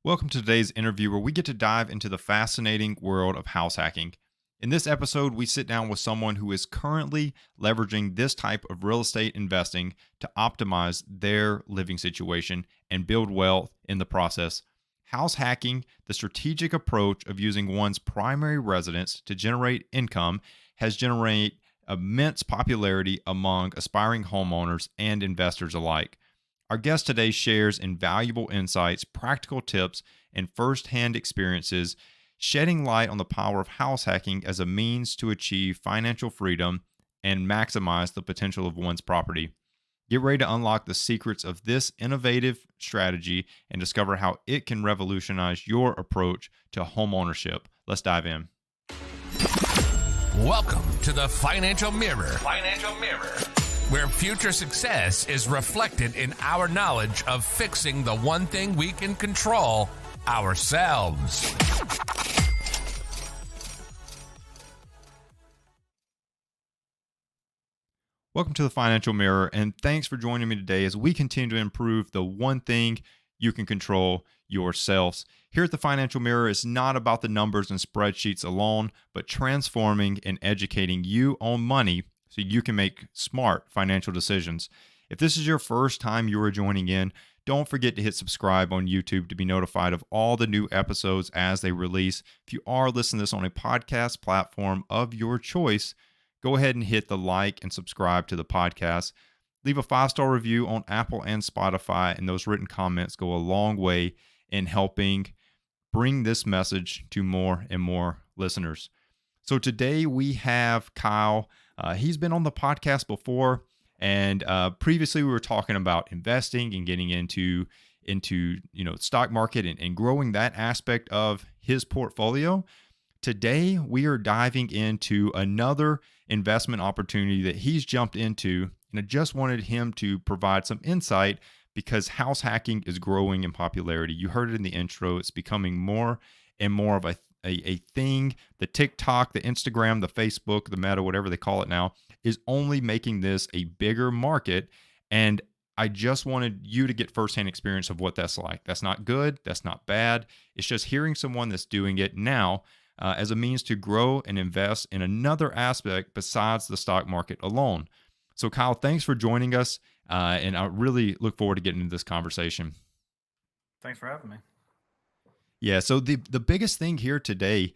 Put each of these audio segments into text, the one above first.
Welcome to today's interview where we get to dive into the fascinating world of house hacking. In this episode, we sit down with someone who is currently leveraging this type of real estate investing to optimize their living situation and build wealth in the process. House hacking, the strategic approach of using one's primary residence to generate income, has generated immense popularity among aspiring homeowners and investors alike. Our guest today shares invaluable insights, practical tips, and firsthand experiences, shedding light on the power of house hacking as a means to achieve financial freedom and maximize the potential of one's property. Get ready to unlock the secrets of this innovative strategy and discover how it can revolutionize your approach to homeownership. Let's dive in. Welcome to the Financial Mirror. Financial Mirror, where future success is reflected in our knowledge of fixing the one thing we can control, ourselves. Welcome to the Financial Mirror, and thanks for joining me today as we continue to improve the one thing you can control, yourselves. Here at the Financial Mirror, it's not about the numbers and spreadsheets alone, but transforming and educating you on money so you can make smart financial decisions. If this is your first time you are joining in, don't forget to hit subscribe on YouTube to be notified of all the new episodes as they release. If you are listening to this on a podcast platform of your choice, go ahead and hit the like and subscribe to the podcast. Leave a 5-star review on Apple and Spotify, and those written comments go a long way in helping bring this message to more and more listeners. So today we have Kyle. He's been on the podcast before, and previously we were talking about investing and getting into stock market and growing that aspect of his portfolio. Today we are diving into another investment opportunity that he's jumped into, and I just wanted him to provide some insight because house hacking is growing in popularity. You heard it in the intro. It's becoming more and more of a thing. The TikTok, the Instagram, the Facebook, the Meta, whatever they call it now, is only making this a bigger market. And I just wanted you to get firsthand experience of what that's like. That's not good. That's not bad. It's just hearing someone that's doing it now as a means to grow and invest in another aspect besides the stock market alone. So Kyle, thanks for joining us. And I really look forward to getting into this conversation. Thanks for having me. Yeah. So the biggest thing here today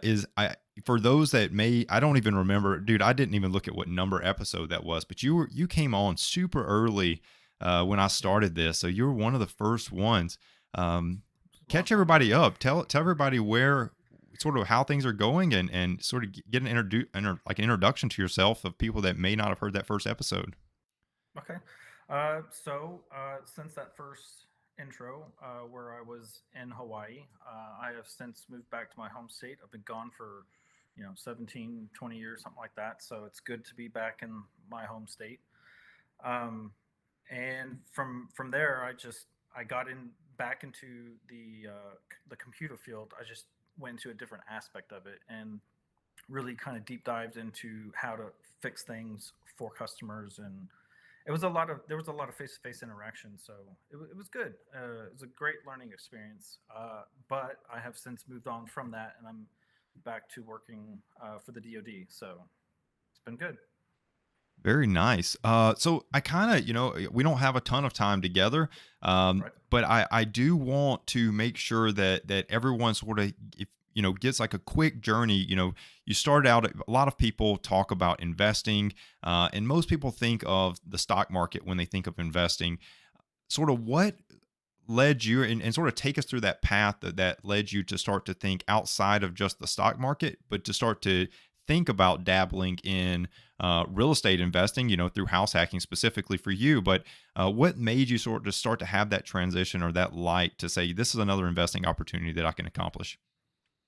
is for those that I don't even remember, dude. I didn't even look at what number episode that was, but you came on super early when I started this, so you were one of the first ones. Catch everybody up. Tell everybody sort of how things are going and sort of get an introduction to yourself of people that may not have heard that first episode. Okay. Since that first intro where I was in Hawaii, I have since moved back to my home state. I've been gone for 17, 20 years, something like that. So it's good to be back in my home state. And from there, I got back into the computer field. I just went into a different aspect of it and really kind of deep dived into how to fix things for customers, and there was a lot of face-to-face interaction, so it was good. It was a great learning experience, but I have since moved on from that, and I'm back to working for the DoD, so it's been good. Very nice. So I kind of, we don't have a ton of time together, Right. but I do want to make sure that everyone sort of, gets like a quick journey. You started out, a lot of people talk about investing, and most people think of the stock market when they think of investing. Sort of what led you and sort of take us through that path that led you to start to think outside of just the stock market, but to start to think about dabbling in real estate investing, through house hacking specifically for you. But what made you sort of start to have that transition or that light to say, this is another investing opportunity that I can accomplish?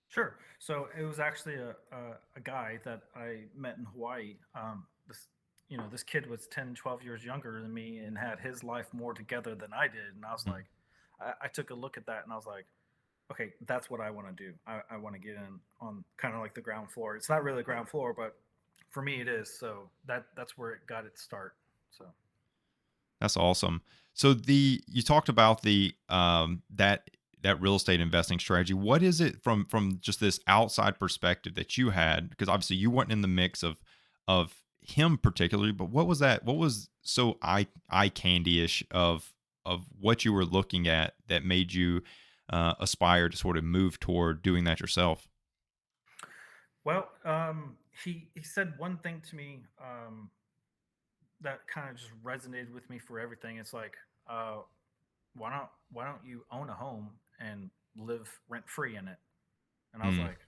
Sure. So it was actually a guy that I met in Hawaii. This kid was 10, 12 years younger than me and had his life more together than I did. And I was like, I took a look at that and I was like, okay, that's what I want to do. I want to get in on kind of like the ground floor. It's not really the ground floor, but for me it is. So that's where it got its start. So That's awesome. So you talked about that that real estate investing strategy. What is it from just this outside perspective that you had? Because obviously you weren't in the mix of him particularly, but what was that? What was so eye candy ish of what you were looking at that made you aspire to sort of move toward doing that yourself? Well, he said one thing to me that kind of just resonated with me for everything. It's like, uh, why don't you own a home and live rent free in it? And I was Mm, like,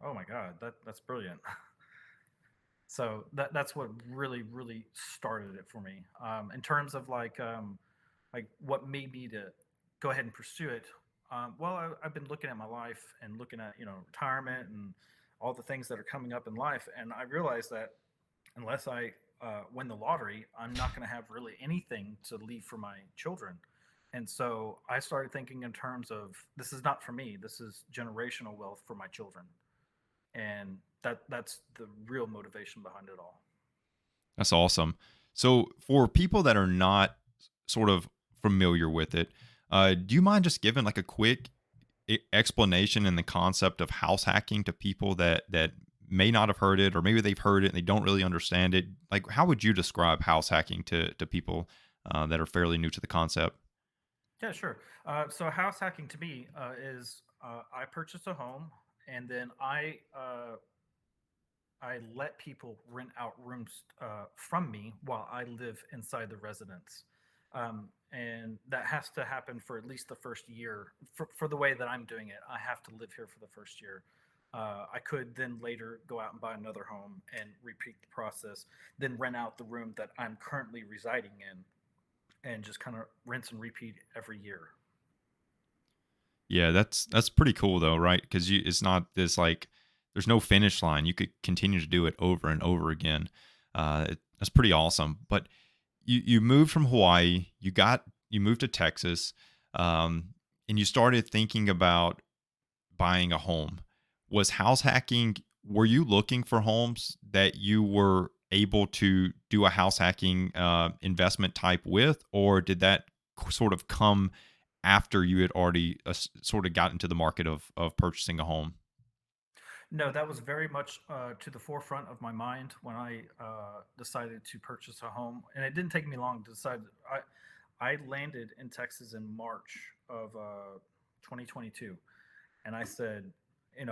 oh my god, that's brilliant. So that's what really started it for me. In terms of like what made me to go ahead and pursue it. Well, I've been looking at my life and looking at retirement and all the things that are coming up in life, and I realized that unless I win the lottery, I'm not going to have really anything to leave for my children. And so I started thinking in terms of this is not for me. This is generational wealth for my children, and that's the real motivation behind it all. that's awesome. So for people that are not sort of familiar with it, do you mind just giving like a quick explanation and the concept of house hacking to people that may not have heard it, or maybe they've heard it and they don't really understand it? Like, how would you describe house hacking to people that are fairly new to the concept? Yeah, sure. So house hacking to me is I purchase a home and then I let people rent out rooms from me while I live inside the residence. And that has to happen for at least the first year. For the way that I'm doing it, I have to live here for the first year. I could then later go out and buy another home and repeat the process, then rent out the room that I'm currently residing in, and just kind of rinse and repeat every year. Yeah, that's pretty cool though, right? Because you it's not this like there's no finish line. You could continue to do it over and over again. That's pretty awesome. But you moved from Hawaii, you moved to Texas, and you started thinking about buying a home. Was house hacking, were you looking for homes that you were able to do a house hacking investment type with, or did that sort of come after you had already sort of got into the market of purchasing a home? No, that was very much to the forefront of my mind when I decided to purchase a home, and it didn't take me long to decide. I landed in Texas in March of 2022, and I said,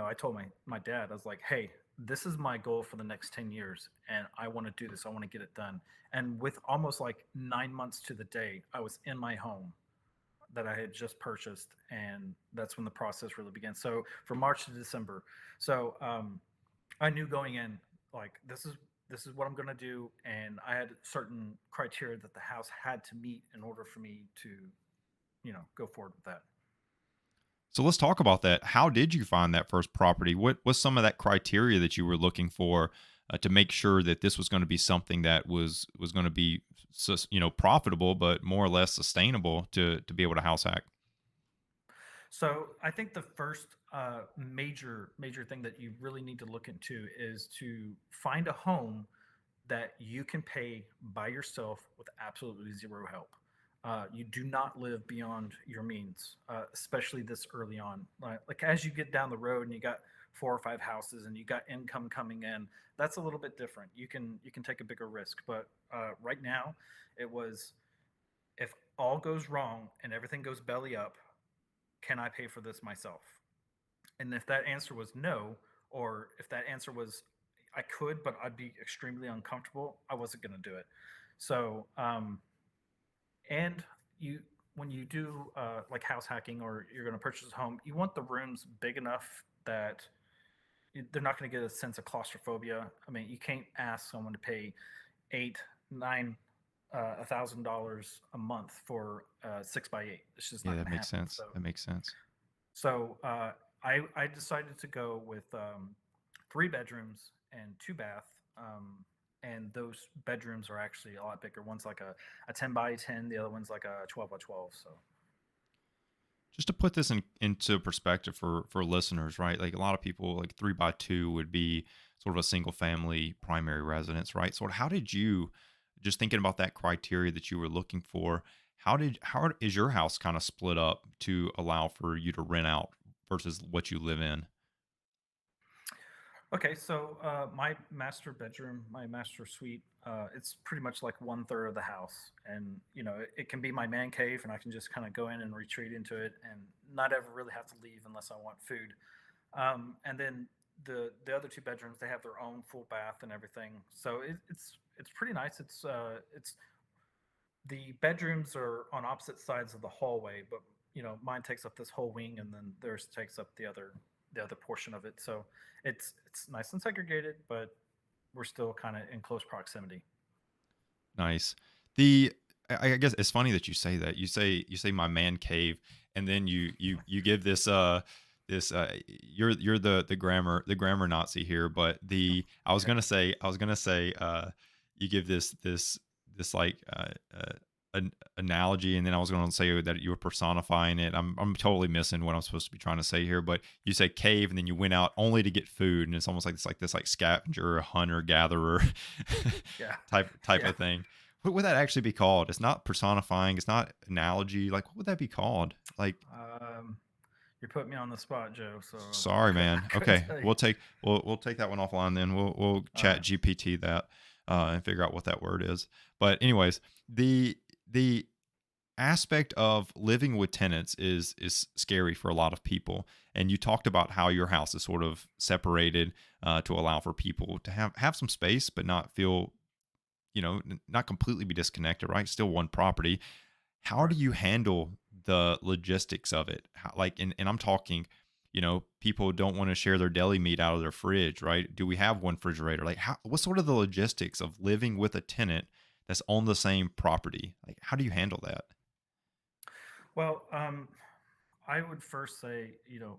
I told my dad, I was like, hey, this is my goal for the next 10 years, and I want to do this. I want to get it done. And with almost like 9 months to the day, I was in my home that I had just purchased, and that's when the process really began. So from March to December. So I knew going in, like this is what I'm going to do, and I had certain criteria that the house had to meet in order for me to, go forward with that. So let's talk about that. How did you find that first property? What was some of that criteria that you were looking for to make sure that this was going to be something that was going to be profitable, but more or less sustainable to be able to house hack? So I think the first major thing that you really need to look into is to find a home that you can pay by yourself with absolutely zero help. You do not live beyond your means, especially this early on. Like as you get down the road and you got four or five houses and you got income coming in, that's a little bit different. You can take a bigger risk. But right now, it was if all goes wrong and everything goes belly up, can I pay for this myself? And if that answer was no, or if that answer was I could, but I'd be extremely uncomfortable, I wasn't going to do it. So, and you, when you do like house hacking or you're going to purchase a home, you want the rooms big enough that they're not going to get a sense of claustrophobia. I mean, you can't ask someone to pay eight, nine, $1,000 a month for 6 by 8. It's just Yeah, not that going to makes happen. sense. That makes sense. So I decided to go with 3 bedrooms and 2 bath. And those bedrooms are actually a lot bigger. One's like a 10 by 10, the other one's like a 12 by 12. So, Just to put this into perspective for listeners, right? Like a lot of people, like 3 by 2 would be sort of a single family primary residence, right? So how did you, just thinking about that criteria that you were looking for, How is your house kind of split up to allow for you to rent out versus what you live in? Okay, so my master bedroom, my master suite, it's pretty much like one third of the house, and it can be my man cave, and I can just kind of go in and retreat into it, and not ever really have to leave unless I want food. And then the other two bedrooms, they have their own full bath and everything, so it's pretty nice. It's the bedrooms are on opposite sides of the hallway, but mine takes up this whole wing, and then theirs takes up the other portion of it. So it's nice and segregated, but we're still kind of in close proximity. Nice. The I guess it's funny that you say that. You say my man cave, and then you give you're the grammar Nazi here, but the I was gonna say you give this like an analogy, and then I was going to say that you were personifying it. I'm totally missing what I'm supposed to be trying to say here, but you say cave, and then you went out only to get food, and it's almost like this like scavenger, hunter gatherer Yeah, type yeah. of thing. What would that actually be called? It's not personifying. It's not analogy. Like, what would that be called? Like, Um, you're putting me on the spot, Joe. So sorry, I man. couldn't Okay, tell you. we'll take that one offline. Then we'll All chat right. GPT that and figure out what that word is. But anyways, the aspect of living with tenants is scary for a lot of people. And you talked about how your house is sort of separated to allow for people to have some space, but not feel not completely be disconnected, right? Still one property. How do Right. you handle the logistics of it? And I'm talking, people don't want to share their deli meat out of their fridge, right? Do we have one refrigerator? Like, what's sort of the logistics of living with a tenant that's on the same property? Like, how do you handle that? Well, I would first say,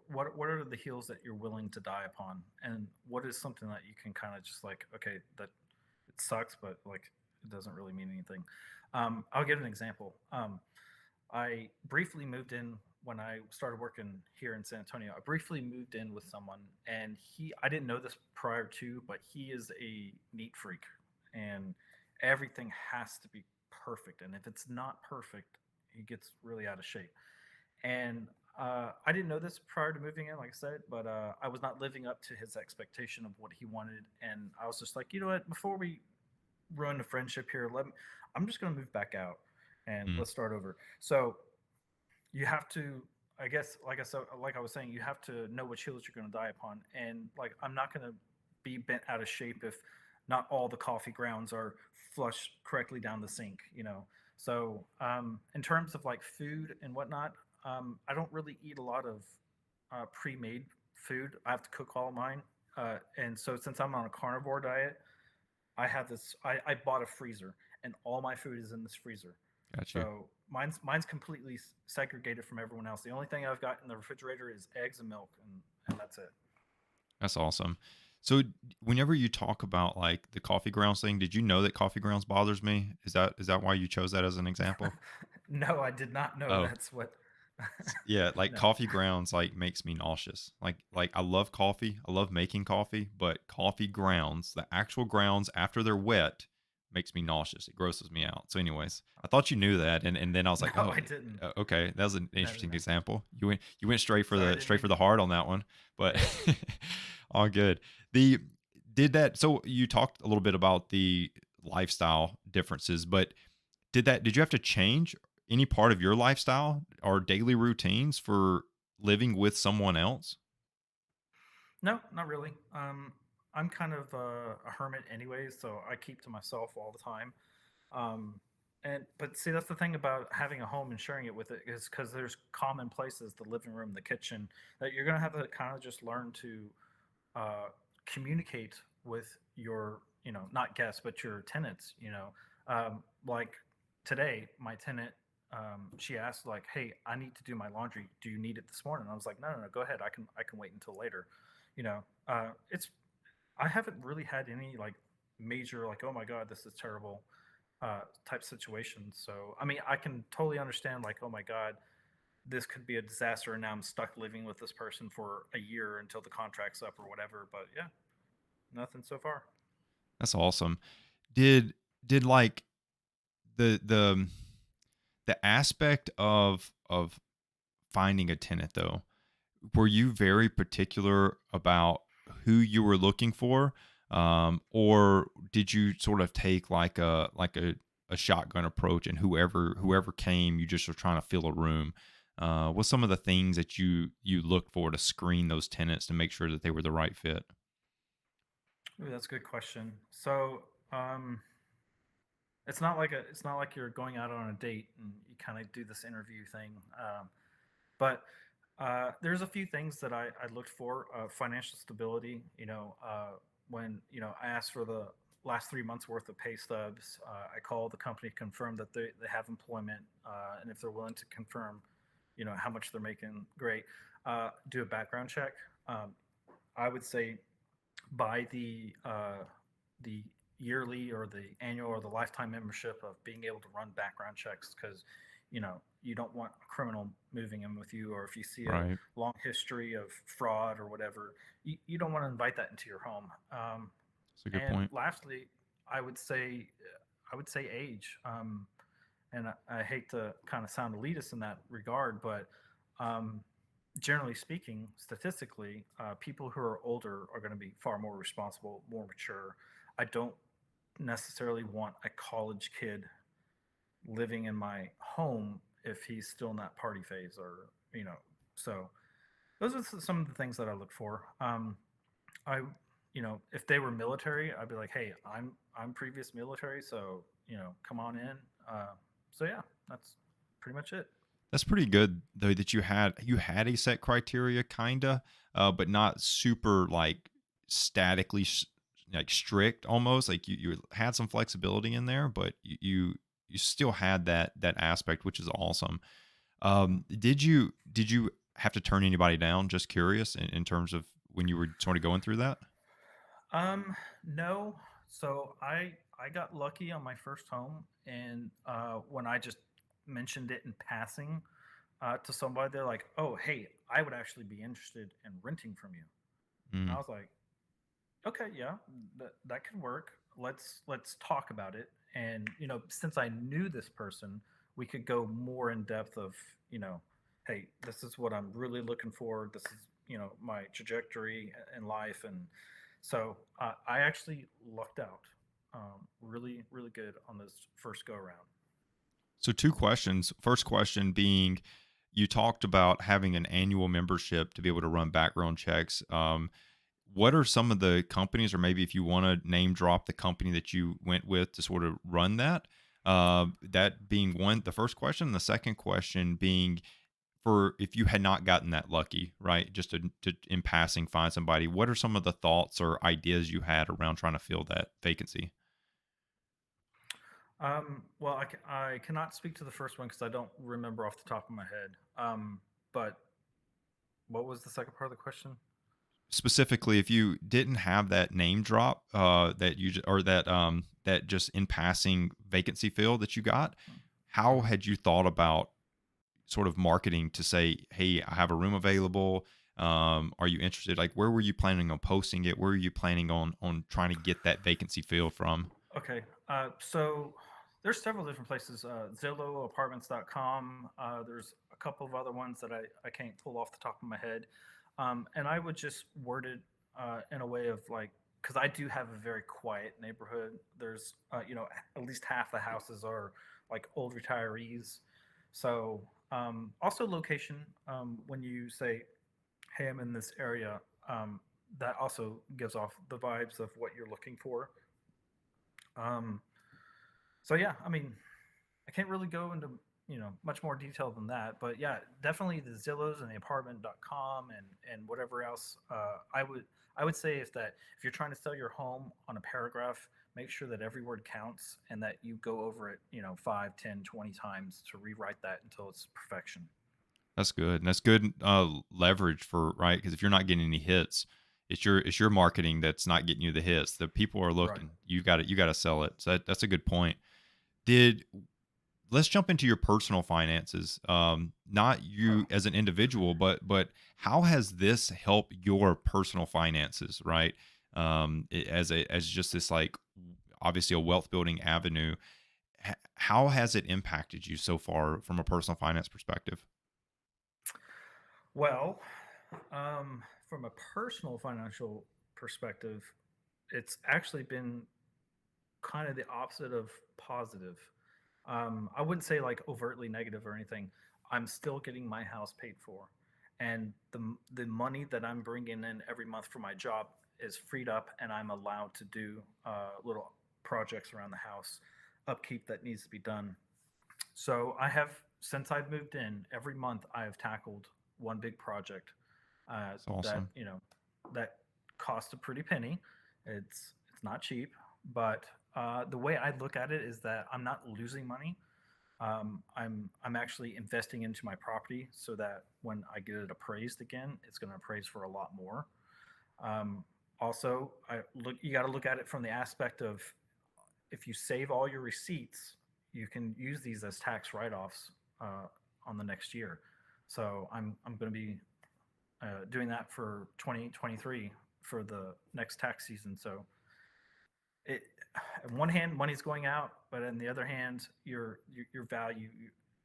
what are the hills that you're willing to die upon, and what is something that you can kind of just like, okay, that it sucks, but like it doesn't really mean anything. I'll give an example. I briefly moved in when I started working here in San Antonio. I briefly moved in with someone, and I didn't know this prior to, but he is a neat freak, and everything has to be perfect. And if it's not perfect, he gets really out of shape. And I didn't know this prior to moving in, like I said, but I was not living up to his expectation of what he wanted. And I was just like, you know what, before we ruin the friendship here, I'm just going to move back out and Mm, let's start over. So you have to, I guess, like I said, like I was saying, you have to know which hills you're going to die upon. And like, I'm not going to be bent out of shape if not all the coffee grounds are flushed correctly down the sink, So, in terms of like food and whatnot, I don't really eat a lot of pre-made food. I have to cook all of mine, and so since I'm on a carnivore diet, I have this. I bought a freezer, and all my food is in this freezer. got you. So mine's completely segregated from everyone else. The only thing I've got in the refrigerator is eggs and milk, and that's it. That's awesome. So whenever you talk about like the coffee grounds thing, did you know that coffee grounds bothers me? Is that why you chose that as an example? No, I did not know Oh, that's what. yeah, like No. coffee grounds like makes me nauseous. Like I love coffee. I love making coffee, but coffee grounds, the actual grounds after they're wet makes me nauseous. It grosses me out. So anyways, I thought you knew that, and then I was No, like, "Oh, I didn't. okay, that was an No, no, interesting no. example." You went straight for Sorry, I the didn't straight mean for to. the heart on that one. But Yeah. all good. The did that so you talked a little bit about the lifestyle differences, but did you have to change any part of your lifestyle or daily routines for living with someone else? No, not really. I'm kind of a hermit anyways, so I keep to myself all the time. Um, and but see, that's the thing about having a home and sharing it with it is because there's common places, the living room, the kitchen, that you're gonna have to kind of just learn to uh, communicate with your, not guests, but your tenants. Like today, my tenant, she asked like, "Hey, I need to do my laundry. Do you need it this morning?" I was like, "No, no, no, go ahead. I can wait until later." It's I haven't really had any like major like, "Oh my God, this is terrible," type situations. So I mean, I can totally understand like, "Oh my God, this could be a disaster," and now I'm stuck living with this person for a year until the contract's up or whatever. But yeah, nothing so far. That's awesome. Did like the the aspect of finding a tenant though, were you very particular about who you were looking for, or did you sort of take like a shotgun approach and whoever came, you just were trying to fill a room? What's some of the things that you looked for to screen those tenants to make sure that they were the right fit? Ooh, that's a good question. So, it's not like you're going out on a date and you kind of do this interview thing. But there's a few things that I looked for. Financial stability. When I asked for the last 3 months worth of pay stubs, I called the company to confirm that they have employment, and if they're willing to confirm, how much they're making, great. Do a background check. Um, I would say buy the yearly or the annual or the lifetime membership of being able to run background checks, because you don't want a criminal moving in with you, or if you see a Right. long history of fraud or whatever, you don't want to invite that into your home. That's a good And point. lastly, i would say I would say age. And I hate to kind of sound elitist in that regard, but um, generally speaking, statistically, people who are older are going to be far more responsible, more mature. I don't necessarily want a college kid living in my home if he's still in that party phase, or so those are some of the things that I look for. I if they were military, I'd be like, hey, I'm previous military, so come on in. So yeah, that's pretty much it. That's pretty good though that you had a set criteria kinda, but not super like statically like strict almost. Like you had some flexibility in there, but you still had that aspect, which is awesome. Mhm. Did you have to turn anybody down? Just curious in terms of when you were sort of going through that. No. So I got lucky on my first home, and when I just mentioned it in passing to somebody, they're like, "Oh, hey, I would actually be interested in renting from you." And I Mm, was like, "Okay, yeah, that could work. Let's talk about it." And since I knew this person, we could go more in depth of, hey, this is what I'm really looking for. This is my trajectory in life, and so I actually lucked out really really good on this first go around. So two questions. First question being, you talked about having an annual membership to be able to run background checks. What are some of the companies, or maybe if you want to name drop the company that you went with to sort of run that? That being one, the first question. The second question being, for if you had not gotten that lucky, right? Just to in passing find somebody. What are some of the thoughts or ideas you had around trying to fill that vacancy? Well, I cannot speak to the first one because I don't remember off the top of my head. But what was the second part of the question? Specifically, if you didn't have that name drop, that or that just in passing vacancy fill that you got, how Mhm. had you thought about sort of marketing to say, hey, I have a room available, are you interested? Like, where were you planning on posting it? Where were you planning on trying to get that vacancy filled from? Okay. So there's several different places. Zillow, apartments.com. There's a couple of other ones that I can't pull off the top of my head. And I would just word it in a way of like, because I do have a very quiet neighborhood. There's, at least half the houses are like old retirees. So also location. When you say, hey, I'm in this area, that also gives off the vibes of what you're looking for. Um, so yeah, I mean, I can't really go into much more detail than that, but yeah, definitely the Zillows and the apartment.com and whatever else. I would say is that if you're trying to sell your home on a paragraph, make sure that every word counts and that you go over it 5, 10, 20 times to rewrite that until it's perfection. That's good. And that's good leverage for right, because if you're not getting any hits, it's your marketing that's not getting you the hits. The people are Right. looking. You got to sell it. So that's a good point. Did Let's jump into your personal finances. Not Oh. you as an individual, but how has this helped your personal finances, right? As just this like obviously a wealth building avenue. how has it impacted you so far from a personal finance perspective? Well, from a personal financial perspective, it's actually been kind of the opposite of positive. I wouldn't say like overtly negative or anything. I'm still getting my house paid for, and the money that I'm bringing in every month for my job is freed up, and I'm allowed to do little projects around the house, upkeep that needs to be done. So I have, since I've moved in, every month I have tackled one big project It's that awesome. that cost a pretty penny. It's not cheap, but the way I look at it is that I'm not losing money. I'm actually investing into my property so that when I get it appraised again, it's going to appraise for a lot more. Um, Also, you got to look at it from the aspect of, if you save all your receipts, you can use these as tax write-offs on the next year. So I'm going to be doing that for 2023 for the next tax season. So it, on one hand, money's going out, but on the other hand, your value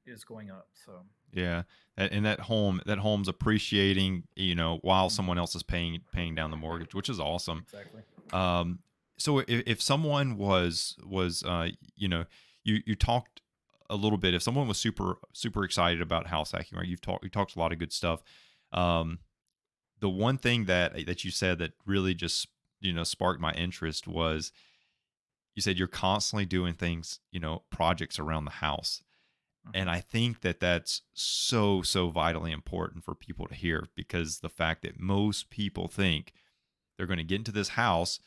is going up. So Yeah, and that home's appreciating, while mhm, someone else is paying down the mortgage, which is awesome. exactly. Um, so if someone you know, you talked a little bit. If someone was super excited about house hacking, right? You talked a lot of good stuff. Um, the one thing that you said that really just sparked my interest was you said you're constantly doing things, projects around the house. And Hmm. I think that that's so vitally important for people to hear, because the fact that most people think they're going to get into this house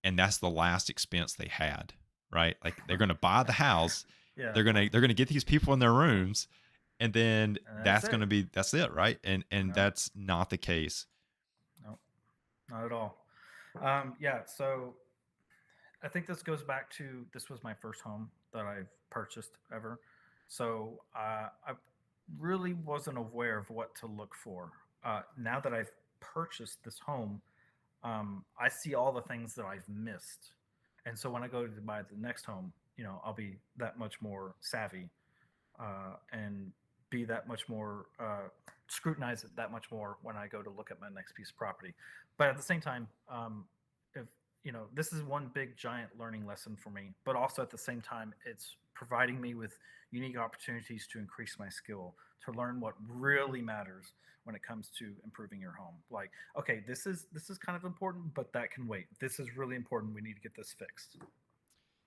and that's the last expense they had, right? Like they're going to buy the house, Yeah, they're going to get these people in their rooms, and then and that's it. that's it, right? And No, that's not the case. no, not at all. Yeah, so I think this goes back to, this was my first home that I've purchased ever. So I really wasn't aware of what to look for. Now that I've purchased this home, I see all the things that I've missed. And so when I go to buy the next home, I'll be that much more savvy and be that much more scrutinize it that much more when I go to look at my next piece of property. But at the same time, if this is one big giant learning lesson for me, but also at the same time, it's providing me with unique opportunities to increase my skill, to learn what really matters when it comes to improving your home. Like, okay, this is kind of important, but that can wait. This is really important. We need to get this fixed.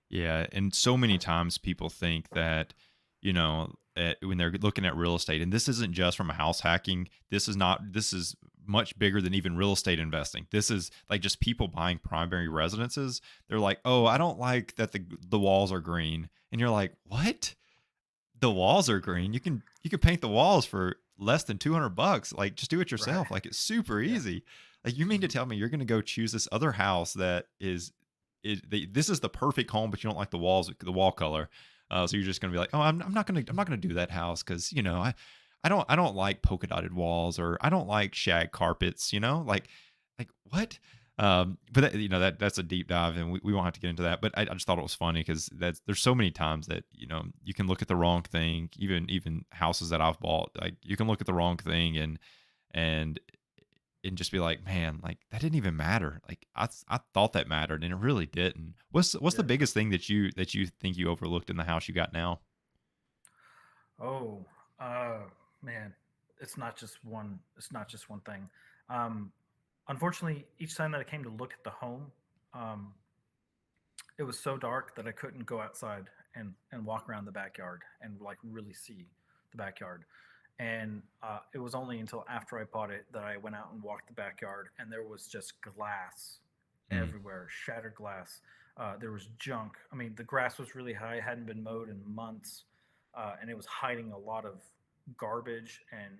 Yeah, and so many times people think that, when they're looking at real estate, and this isn't just from a house hacking. This is much bigger than even real estate investing. This is like just people buying primary residences. They're like, "Oh, I don't like that the walls are green," and you're like, "What? The walls are green? You can paint the walls for less than $200. Like, just do it Right. yourself. Like, it's super Yeah. easy." Like, you mean to Hmm. tell me you're going to go choose this other house that this is the perfect home, but you don't like the wall color. So you're just going to be like, "Oh, I'm not going to do that house cuz I don't like polka dotted walls, or I don't like shag carpets, like what?" But that's a deep dive, and we won't have to get into that. But I just thought it was funny because there's so many times that you can look at the wrong thing. Even houses that I've bought, like you can look at the wrong thing, and just be like, man, like that didn't even matter. Like I thought that mattered, and it really didn't. What's the Yeah. biggest thing that you think you overlooked in the house you got now? Oh, uh, man, It's not just one thing. Um, Unfortunately, each time that I came to look at the home, um, it was so dark that I couldn't go outside and walk around the backyard and like really see the backyard. And it was only until after I bought it that I went out and walked the backyard, and there was just glass Mm, everywhere, shattered glass. There was junk. I mean, the grass was really high, hadn't been mowed in months, and it was hiding a lot of garbage, and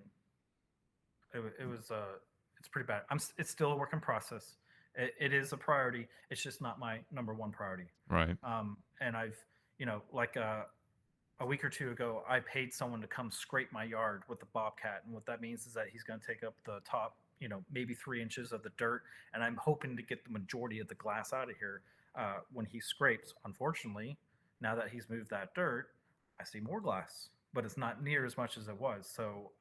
it was it's pretty bad. It's still a work in process. It is a priority. It's just not my number one priority. right. And I've, like a week or two ago, I paid someone to come scrape my yard with the bobcat, and what that means is that he's going to take up the top, maybe 3 inches of the dirt, and I'm hoping to get the majority of the glass out of here when he scrapes. Unfortunately, Now that he's moved that dirt, I see more glass, but it's not near as much as it was. So,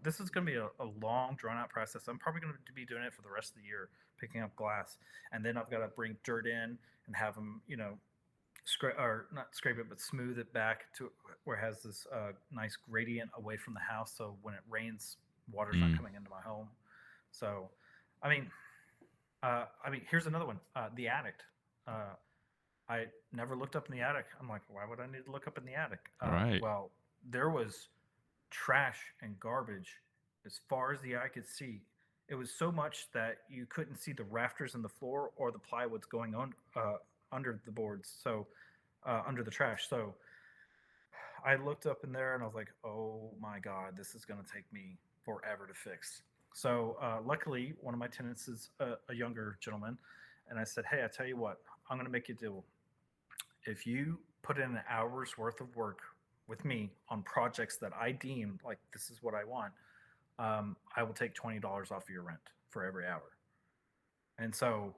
this is going to be a long, drawn out process. I'm probably going to be doing it for the rest of the year, picking up glass. And then I've got to bring dirt in and have him, scrape or not scrape it, but smooth it back to where it has this nice gradient away from the house. So when it rains, water's not Mm, coming into my home. So, I mean, here's another one. The attic. Uh, I never looked up in the attic. I'm like, why would I need to look up in the attic? right. Well, there was trash and garbage as far as the eye could see. It was so much that you couldn't see the rafters and the floor or the plywoods going on under the boards. So under the trash. So I looked up in there and I was like, oh my God, this is going to take me forever to fix. So luckily, one of my tenants is a younger gentleman. And I said, hey, I tell you what, I'm going to make you a deal. If you put in an hour's worth of work with me on projects that I deem like this is what I want, I will take $20 off of your rent for every hour. And so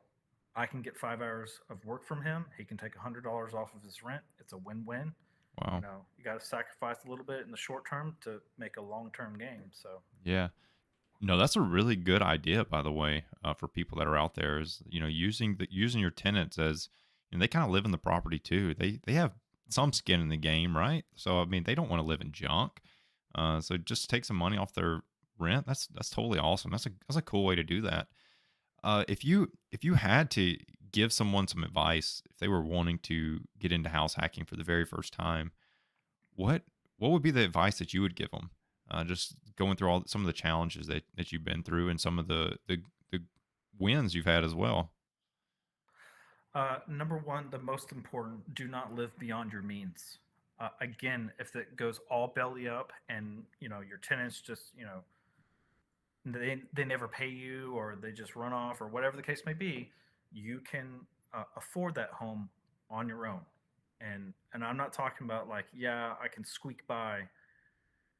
I can get 5 hours of work from him. He can take $100 off of his rent. It's a win-win. Wow. You got to sacrifice a little bit in the short term to make a long-term gain. So, Yeah. No, that's a really good idea, by the way, for people that are out there. Is using your tenants as, they kind of live in the property too. They have some skin in the game, right? So I mean, they don't want to live in junk. So just take some money off their rent. That's totally awesome. That's a cool way to do that. If you had to give someone some advice, if they were wanting to get into house hacking for the very first time, what what would be the advice that you would give them? Just going through all some of the challenges that you've been through and some of the wins you've had as well. number one, the most important, do not live beyond your means. Again, if it goes all belly up and, your tenants just, they never pay you or they just run off or whatever the case may be, you can afford that home on your own. And I'm not talking about like, yeah, I can squeak by.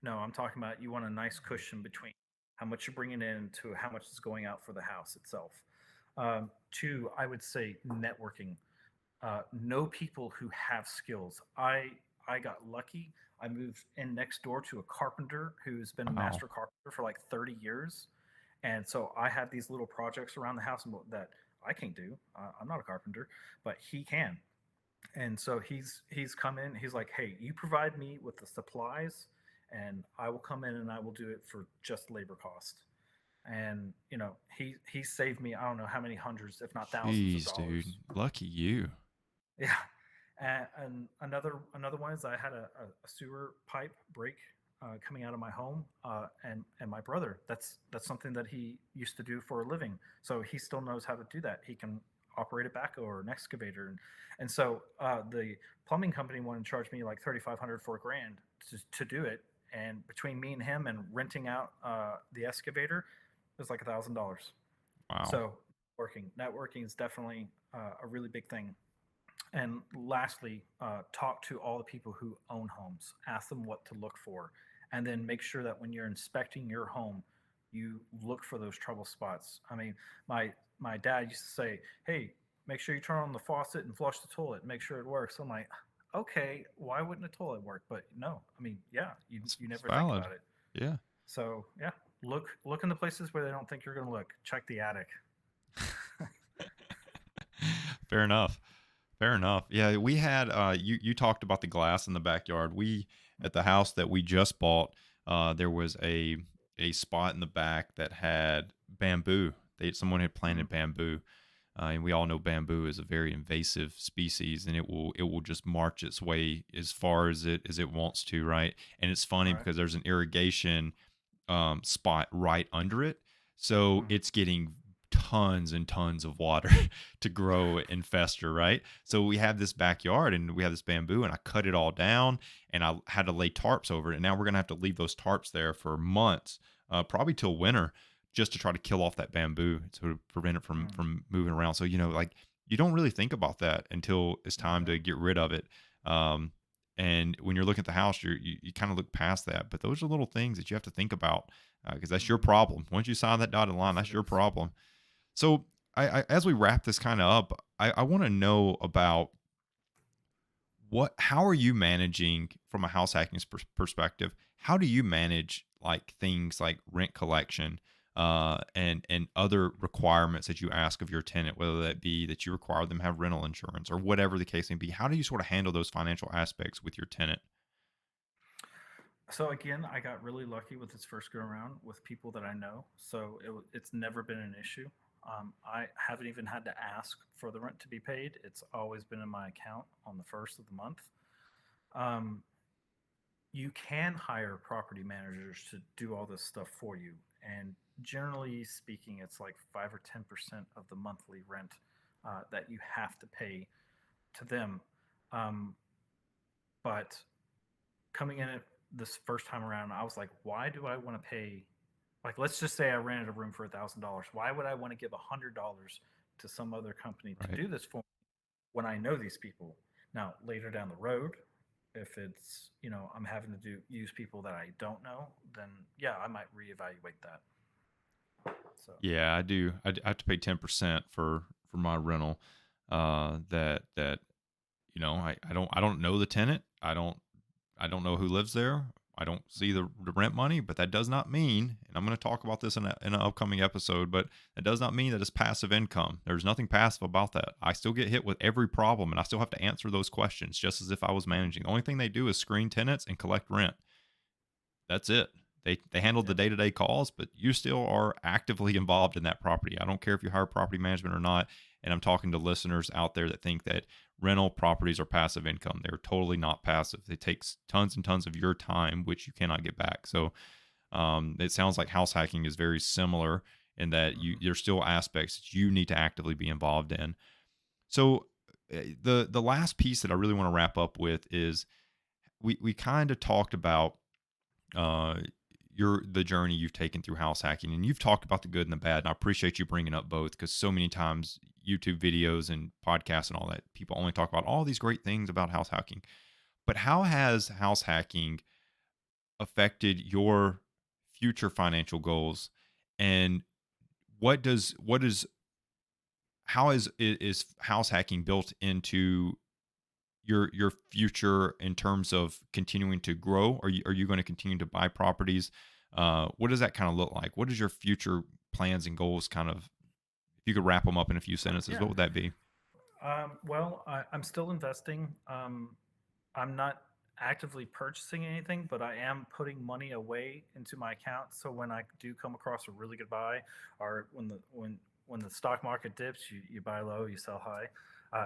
No, I'm talking about you want a nice cushion between how much you're bringing in to how much is going out for the house itself. Two, I would say networking. Know people who have skills. I got lucky. I moved in next door to a carpenter who's been a Wow. master carpenter for like 30 years, and so I have these little projects around the house that I can't do. I'm not a carpenter, but he can. And so he's come in. He's like, hey, you provide me with the supplies, and I will come in and I will do it for just labor cost. And he saved me, I don't know how many hundreds, if not thousands of Jeez, dude. dollars. Lucky you. Yeah. And another one is I had a sewer pipe break coming out of my home, and my brother. That's something that he used to do for a living. So he still knows how to do that. He can operate a backhoe or an excavator, and so the plumbing company wanted to charge me like 3,500 for a grand to do it. And between me and him and renting out the excavator, it was like $1,000. Wow. So networking is definitely a really big thing. And lastly, talk to all the people who own homes. Ask them what to look for, and then make sure that when you're inspecting your home, you look for those trouble spots. I mean, my dad used to say, "Hey, make sure you turn on the faucet and flush the toilet. Make sure it works." I'm like, "Okay, why wouldn't a toilet work?" But no, I mean, yeah, you It's never think valid. about it. Yeah. So yeah, look in the places where they don't think you're going to look. Check the attic. Fair enough. Fair enough. Yeah, we had you talked about the glass in the backyard. We at the house that we just bought, there was a spot in the back that had bamboo. Someone had Mm, planted bamboo. And we all know bamboo is a very invasive species, and it will just march its way as far as it wants to, right? And it's funny right. because there's an irrigation spot right under it. So Mm, it's getting tons and tons of water to grow and fester, right? So we have this backyard and we have this bamboo, and I cut it all down and I had to lay tarps over it. And now we're going to have to leave those tarps there for months, probably till winter, just to try to kill off that bamboo to prevent it from mm, from moving around. So, like you don't really think about that until it's time to no. get rid of it. Um, and when you're looking at the house, you kind of look past that. But those are little things that you have to think about because that's your Mm, problem. Once you sign that dotted line, yes, it that's your is. problem. So, as we wrap this kind of up, I want to know about how are you managing from a house hacking perspective? How do you manage like things like rent collection and other requirements that you ask of your tenant, whether that be that you require them have rental insurance or whatever the case may be? How do you sort of handle those financial aspects with your tenant? So again, I got really lucky with this first go around with people that I know. So it's never been an issue. I haven't even had to ask for the rent to be paid. It's always been in my account on the first of the month. Um, you can hire property managers to do all this stuff for you. And generally speaking, it's like 5 or 10% of the monthly rent that you have to pay to them. Um, but coming in it this first time around, I was like, why do I want to pay? Like, let's just say I rented a room for $1,000. Why would I want to give $100 to some other company to Right. do this for me when I know these people? Now, later down the road, if it's, I'm having to use people that I don't know, then yeah, I might reevaluate that. So Yeah, I do. I have to pay 10% for my rental. That I don't know the tenant. I don't know who lives there. I don't see the rent money, but that does not mean, and I'm going to talk about this in an upcoming episode, but that does not mean that it's passive income. There's nothing passive about that. I still get hit with every problem and I still have to answer those questions just as if I was managing. The only thing they do is screen tenants and collect rent. That's it. They handle the yeah, day-to-day calls, but you still are actively involved in that property. I don't care if you hire property management or not. And I'm talking to listeners out there that think that rental properties are passive income. They're totally not passive. It takes tons and tons of your time, which you cannot get back. So it sounds like house hacking is very similar in that hmm there's still aspects that you need to actively be involved in. So the last piece that I really want to wrap up with is we kind of talked about uh, the journey you've taken through house hacking, and you've talked about the good and the bad. And I appreciate you bringing up both because so many times YouTube videos and podcasts and all that people only talk about all these great things about house hacking. But how has house hacking affected your future financial goals, and what is how is house hacking built into your future in terms of continuing to grow? Are you going to continue to buy properties? What does that kind of look like? What is your future plans and goals? Kind of, if you could wrap them up in a few sentences, yeah. what would that be? Well, I'm still investing. I'm not actively purchasing anything, but I am putting money away into my account. So when I do come across a really good buy, or when the stock market dips, you buy low, you sell high.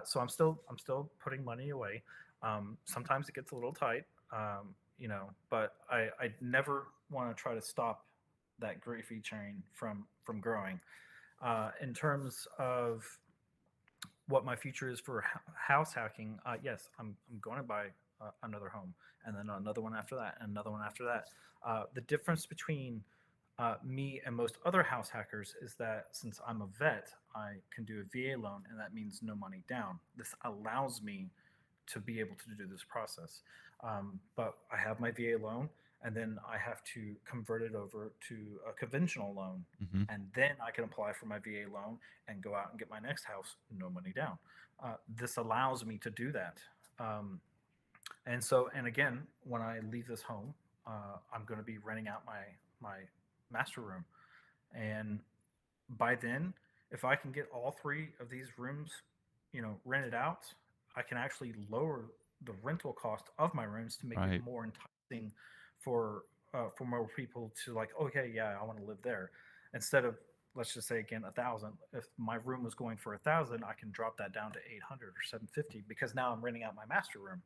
So I'm still putting money away. Sometimes it gets a little tight, but I never want to try to stop that gravy train from growing. In terms of what my future is for house hacking, yes, I'm going to buy another home, and then another one after that, and another one after that. The difference between me and most other house hackers is that since I'm a vet, I can do a VA loan, and that means no money down. This allows me to be able to do this process. But I have my VA loan, and then I have to convert it over to a conventional loan. Hmm. And then I can apply for my VA loan and go out and get my next house, no money down. This allows me to do that. And again, when I leave this home, I'm going to be renting out my master room. And by then, if I can get all three of these rooms, rented out, I can actually lower the rental cost of my rooms to make it Right. more enticing for more people to like, okay, yeah, I want to live there, instead of, let's just say again, 1,000. If my room was going for 1,000, I can drop that down to 800 or 750 because now I'm renting out my master room.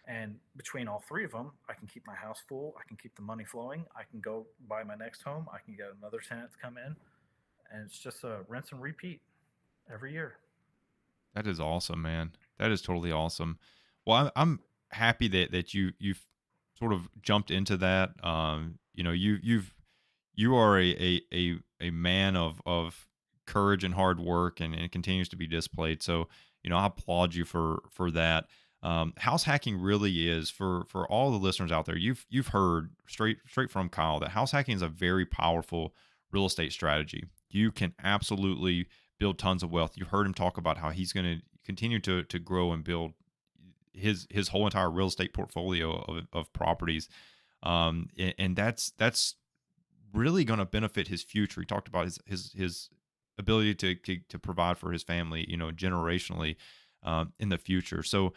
And between all three of them, I can keep my house full. I can keep the money flowing. I can go buy my next home. I can get another tenant to come in, and it's just a rinse and repeat every year. That is awesome, man. That is totally awesome. Well, I'm happy that you've sort of jumped into that. You are a man of courage and hard work, and it continues to be displayed. So I applaud you for that. House hacking really is for all the listeners out there. You've heard straight from Kyle that house hacking is a very powerful real estate strategy. You can absolutely build tons of wealth. You've heard him talk about how he's going to continue to grow and build his whole entire real estate portfolio of properties. And that's really going to benefit his future. He talked about his ability to provide for his family, generationally, in the future. So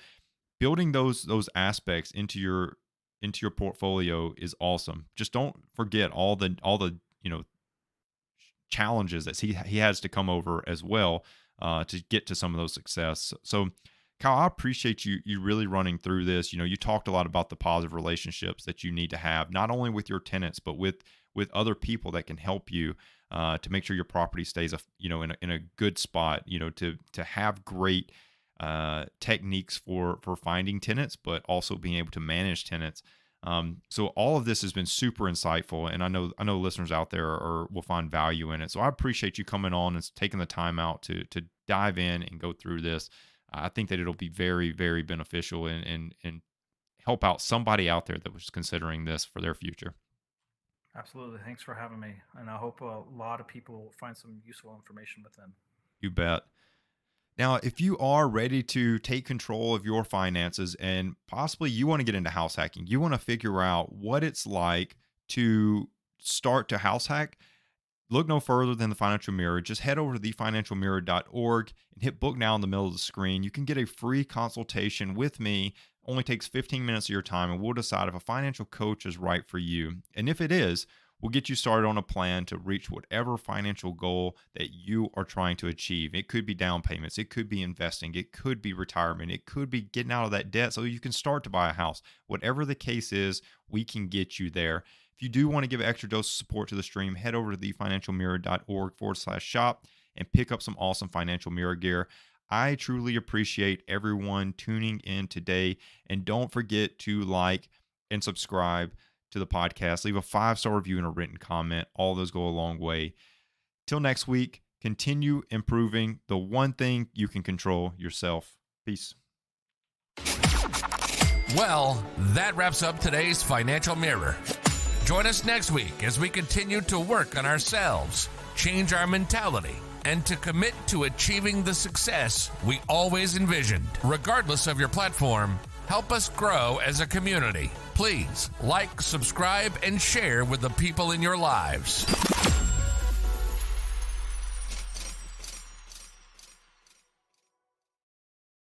building those aspects into your portfolio is awesome. Just don't forget all the challenges that he has to come over as well, to get to some of those success. So Kyle, I appreciate you really running through this. You talked a lot about the positive relationships that you need to have, not only with your tenants, but with other people that can help you, to make sure your property stays in a good spot, to have great techniques for finding tenants, but also being able to manage tenants. So all of this has been super insightful, and I know listeners out there will find value in it. So I appreciate you coming on and taking the time out to dive in and go through this. I think that it'll be very, very beneficial and help out somebody out there that was considering this for their future. Absolutely. Thanks for having me. And I hope a lot of people find some useful information within. You bet. Now, if you are ready to take control of your finances and possibly you want to get into house hacking, you want to figure out what it's like to start to house hack, look no further than the Financial Mirror. Just head over to thefinancialmirror.org and hit book now in the middle of the screen. You can get a free consultation with me. Only takes 15 minutes of your time, and we'll decide if a financial coach is right for you. And if it is, we'll get you started on a plan to reach whatever financial goal that you are trying to achieve. It could be down payments. It could be investing. It could be retirement. It could be getting out of that debt so you can start to buy a house. Whatever the case is, we can get you there. If you do want to give an extra dose of support to the stream, head over to thefinancialmirror.org/shop and pick up some awesome Financial Mirror gear. I truly appreciate everyone tuning in today. And don't forget to like and subscribe to the podcast. Leave a 5-star review and a written comment. All those go a long way. Till next week, continue improving the one thing you can control, yourself. Peace. Well, that wraps up today's Financial Mirror. Join us next week as we continue to work on ourselves, change our mentality, and to commit to achieving the success we always envisioned. Regardless of your platform, help us grow as a community. Please like, subscribe, and share with the people in your lives.